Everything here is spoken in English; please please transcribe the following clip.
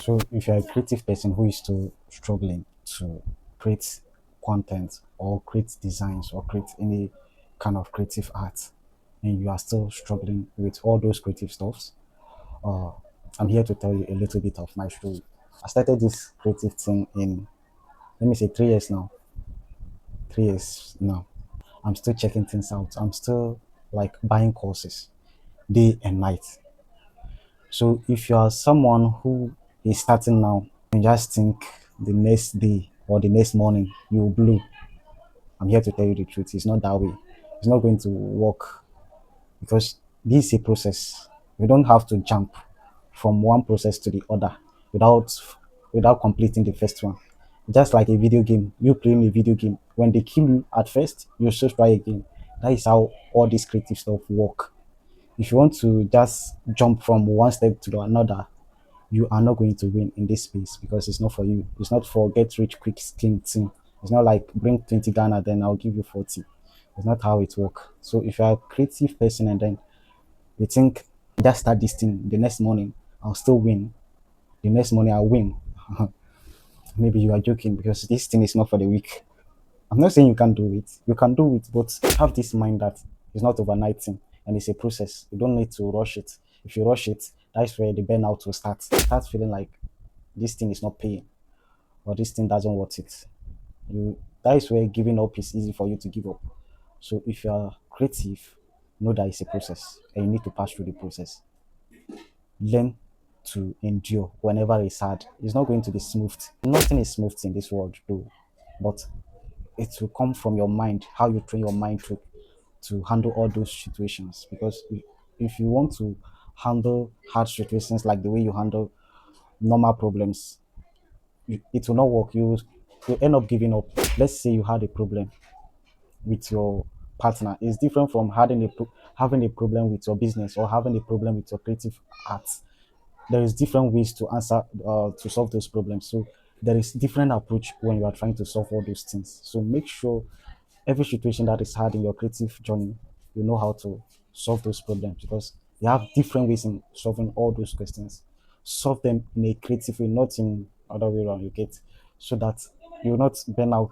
So if you're a creative person who is still struggling to create content or create designs or create any kind of creative art, and you are still struggling with all those creative stuffs, uh, I'm here to tell you a little bit of my story. I started this creative thing in, let me say, 3 years now. 3 years now. I'm still checking things out. I'm still like buying courses day and night. So if you are someone who is starting now and just think the next day or the next morning you will blow, I'm here to tell you the truth. It's not that way. It's not going to work because this is a process. You don't have to jump from one process to the other without completing the first one. Just like a video game, you playing a video game. When they kill you at first, you should try again. That is how all this creative stuff work. If you want to just jump from one step to another, you are not going to win in this space because it's not for you. It's not for get rich quick scheme thing. It's not like bring 20 Ghana, then I'll give you 40. It's not how it works. So if you're a creative person and then you think just start this thing the next morning, I'll still win. The next morning I'll win. Maybe you are joking because this thing is not for the weak. I'm not saying you can't do it. You can do it, but have this mind that it's not overnight thing and it's a process. You don't need to rush it. If you rush it, that's where the burnout will start. Start feeling like this thing is not paying or this thing doesn't worth it. You that is where giving up is easy for you to give up. So if you are creative, know that it's a process and you need to pass through the process. Learn to endure whenever it's hard. It's not going to be smooth. Nothing is smooth in this world, though. But it will come from your mind, how you train your mind to handle all those situations. Because if you want to handle hard situations like the way you handle normal problems, it will not work. You end up giving up. Let's say you had a problem with your partner. It's different from having a problem with your business or having a problem with your creative art. There is different ways to answer to solve those problems. So there is different approach when you are trying to solve all those things. So make sure every situation that is hard in your creative journey, you know how to solve those problems because you have different ways in solving all those questions. Solve them in a creative way, not in other way around. You get so that you will not burn out